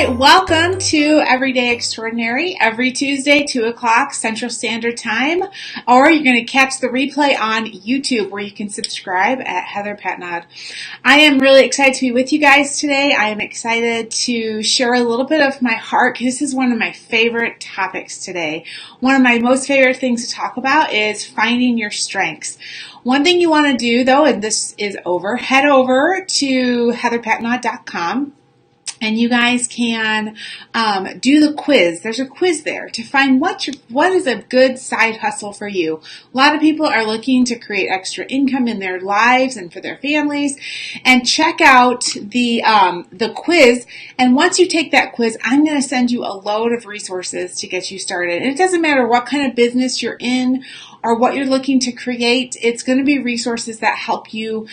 right, welcome to Everyday Extraordinary, every Tuesday, 2 o'clock Central Standard Time, or you're going to catch the replay on YouTube where you can subscribe at Heather Patnod. I am really excited to be with you guys today. I am excited to share a little bit of my heart. This is one of my favorite topics today. One of my most favorite things to talk about is finding your strengths. One thing you want to do, though, and this is head over to heatherpatnod.com. And you guys can do the quiz. There's a quiz there to find what is a good side hustle for you. A lot of people are looking to create extra income in their lives and for their families. And check out the quiz. And once you take that quiz, I'm going to send you a load of resources to get you started. And it doesn't matter what kind of business you're in or what you're looking to create. It's going to be resources that help you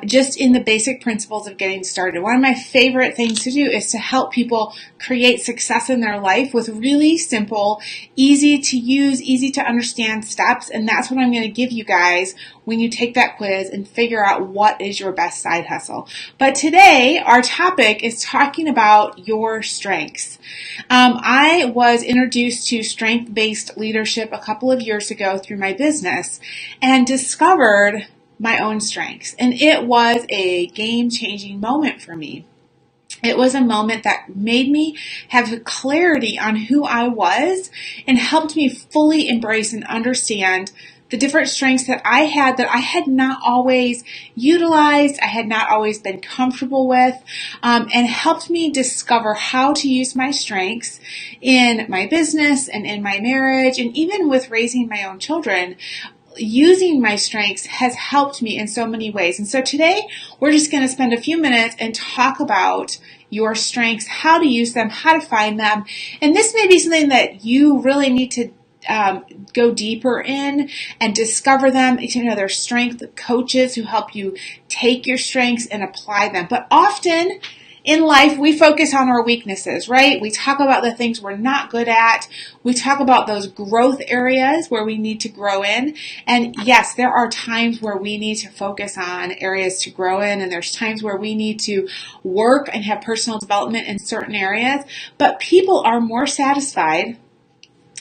just in the basic principles of getting started. One of my favorite things to do is to help people create success in their life with really simple, easy to use, easy to understand steps. And that's what I'm going to give you guys when you take that quiz and figure out what is your best side hustle. But today, our topic is talking about your strengths. I was introduced to strength-based leadership a couple of years ago through my business and discovered my own strengths. And it was a game-changing moment for me. It was a moment that made me have clarity on who I was and helped me fully embrace and understand the different strengths that I had not always utilized, I had not always been comfortable with, and helped me discover how to use my strengths in my business and in my marriage and even with raising my own children. Using my strengths has helped me in so many ways. And so today we're just going to spend a few minutes and talk about your strengths, how to use them, how to find them. And this may be something that you really need to go deeper in and discover them. You know, there's strength coaches who help you take your strengths and apply them. But often in life, we focus on our weaknesses, right? We talk about the things we're not good at. We talk about those growth areas where we need to grow in. And yes, there are times where we need to focus on areas to grow in, and there's times where we need to work and have personal development in certain areas. But people are more satisfied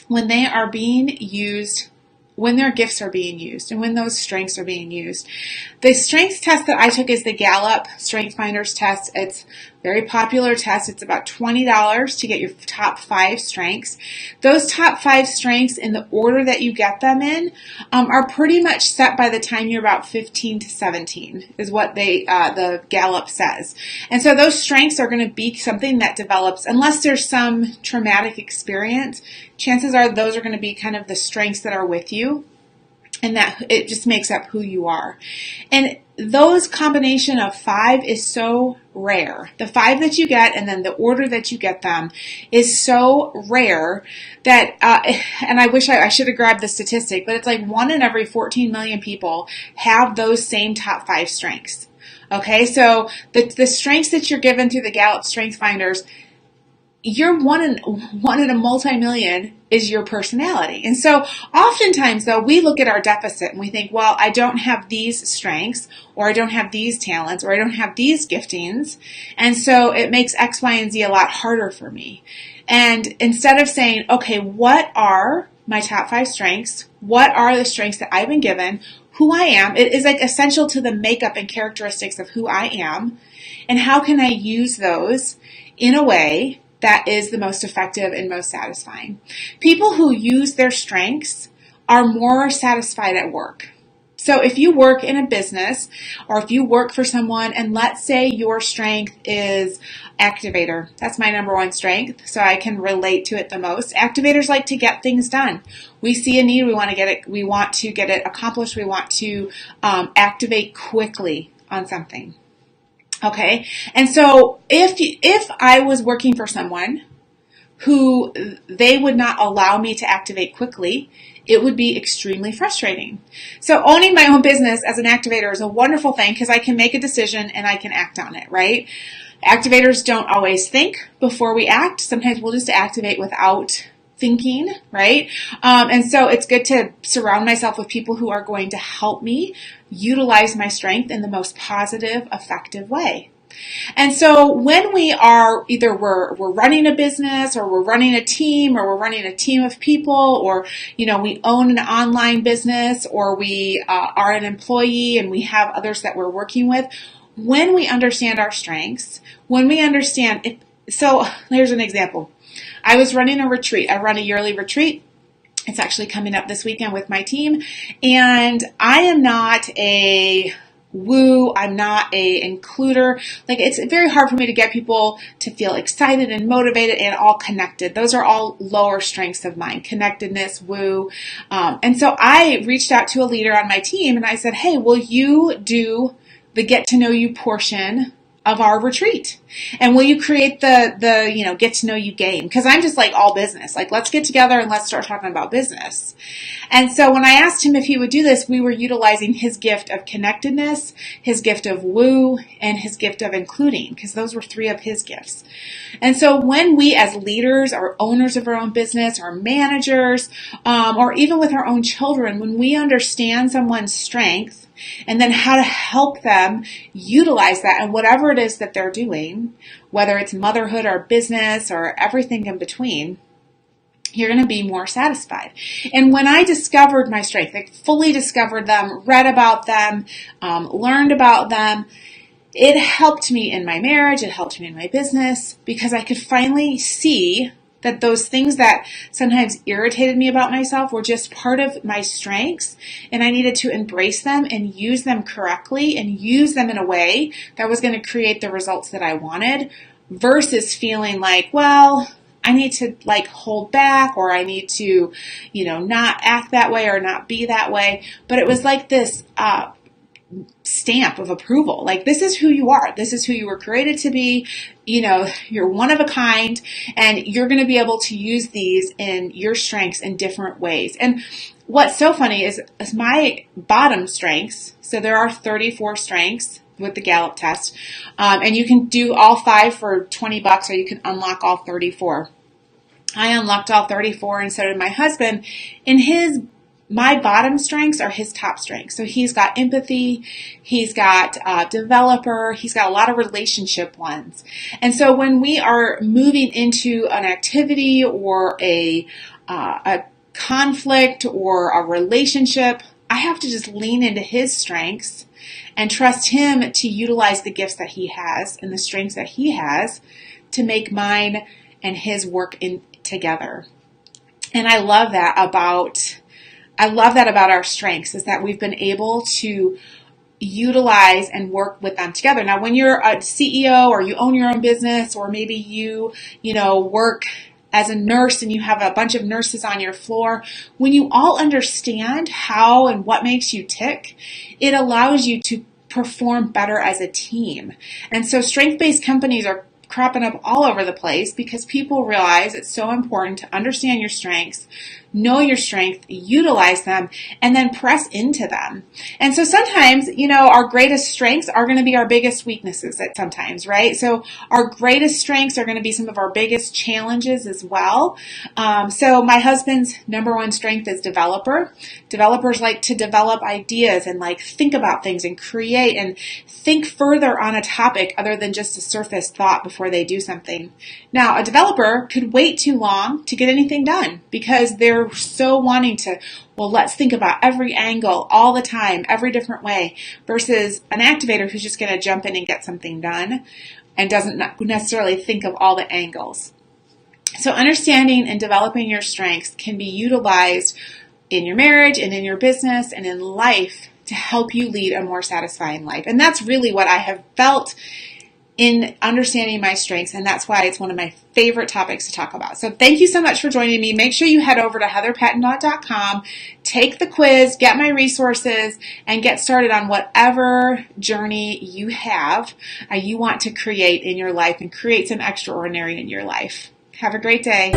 when they are being used, when their gifts are being used, and when those strengths are being used. The strengths test that I took is the Gallup Strength Finders test. It's a very popular test. It's about $20 to get your top 5 strengths. Those top 5 strengths in the order that you get them in are pretty much set by the time you're about 15 to 17 is what the Gallup says. And so those strengths are going to be something that develops, unless there's some traumatic experience, chances are those are going to be kind of the strengths that are with you. And that it just makes up who you are. And those combination of 5 is so rare. The 5 that you get and then the order that you get them is so rare that, and I wish I should have grabbed the statistic, but it's like 1 in every 14 million people have those same top 5 strengths. Okay, so the strengths that you're given through the Gallup Strength Finders, you're one in a multi-million is your personality. And so oftentimes, though, we look at our deficit and we think, well, I don't have these strengths, or I don't have these talents, or I don't have these giftings. And so it makes X, Y, and Z a lot harder for me. And instead of saying, okay, what are my top 5 strengths? What are the strengths that I've been given? Who I am? It is like essential to the makeup and characteristics of who I am. And how can I use those in a way that is the most effective and most satisfying? People who use their strengths are more satisfied at work. So if you work in a business or if you work for someone, and let's say your strength is activator. That's my number 1 strength, so I can relate to it the most. Activators like to get things done. We see a need, we want to get it accomplished, we want to activate quickly on something. Okay, and so if I was working for someone who they would not allow me to activate quickly, it would be extremely frustrating. So owning my own business as an activator is a wonderful thing because I can make a decision and I can act on it, right? Activators don't always think before we act. Sometimes we'll just activate without thinking, right? And so it's good to surround myself with people who are going to help me utilize my strength in the most positive, effective way. And so when we are either we're running a business, or we're running a team, or we're running a team of people, or we own an online business, or we are an employee and we have others that we're working with, when we understand our strengths, when we understand so here's an example. I was running a retreat. I run a yearly retreat. It's actually coming up this weekend with my team, and I am not a woo. I'm not a includer. Like, it's very hard for me to get people to feel excited and motivated and all connected. Those are all lower strengths of mine: connectedness, woo. And so I reached out to a leader on my team and I said, hey, will you do the get to know you portion of our retreat? And will you create the get to know you game? Because I'm just like all business. Like, let's get together and let's start talking about business. And so when I asked him if he would do this, we were utilizing his gift of connectedness, his gift of woo, and his gift of including, because those were 3 of his gifts. And so when we as leaders or owners of our own business, or managers, or even with our own children, when we understand someone's strength and then how to help them utilize that and whatever it is that they're doing, whether it's motherhood or business or everything in between, you're going to be more satisfied. And when I discovered my strength, like fully discovered them, read about them, learned about them, it helped me in my marriage. It helped me in my business, because I could finally see that those things that sometimes irritated me about myself were just part of my strengths, and I needed to embrace them and use them correctly and use them in a way that was going to create the results that I wanted, versus feeling like, well, I need to hold back, or I need to, not act that way or not be that way. But it was like this stamp of approval. Like, this is who you are. This is who you were created to be. You're one of a kind, and you're going to be able to use these in your strengths in different ways. And what's so funny is my bottom strengths. So there are 34 strengths with the Gallup test. And you can do all 5 for $20, or you can unlock all 34. I unlocked all 34, and so did my husband. My bottom strengths are his top strengths. So he's got empathy, he's got developer, he's got a lot of relationship ones. And so when we are moving into an activity or a conflict or a relationship, I have to just lean into his strengths and trust him to utilize the gifts that he has and the strengths that he has to make mine and his work together. And I love that about our strengths, is that we've been able to utilize and work with them together. Now, when you're a CEO, or you own your own business, or maybe you work as a nurse and you have a bunch of nurses on your floor, when you all understand how and what makes you tick, it allows you to perform better as a team. And so strength-based companies are cropping up all over the place, because people realize it's so important to understand your strengths, know your strength, utilize them, and then press into them. And so sometimes, our greatest strengths are going to be our biggest weaknesses at sometimes, right? So our greatest strengths are going to be some of our biggest challenges as well. So my husband's number one strength is developer. Developers like to develop ideas and think about things and create and think further on a topic other than just a surface thought before they do something. Now, a developer could wait too long to get anything done, because they're so wanting to, let's think about every angle all the time, every different way, versus an activator who's just going to jump in and get something done and doesn't necessarily think of all the angles. So understanding and developing your strengths can be utilized in your marriage and in your business and in life to help you lead a more satisfying life. And that's really what I have felt in understanding my strengths, and that's why it's one of my favorite topics to talk about. So thank you so much for joining me. Make sure you head over to heatherpatnaud.com, take the quiz, get my resources, and get started on whatever journey you have, you want to create in your life, and create some extraordinary in your life. Have a great day.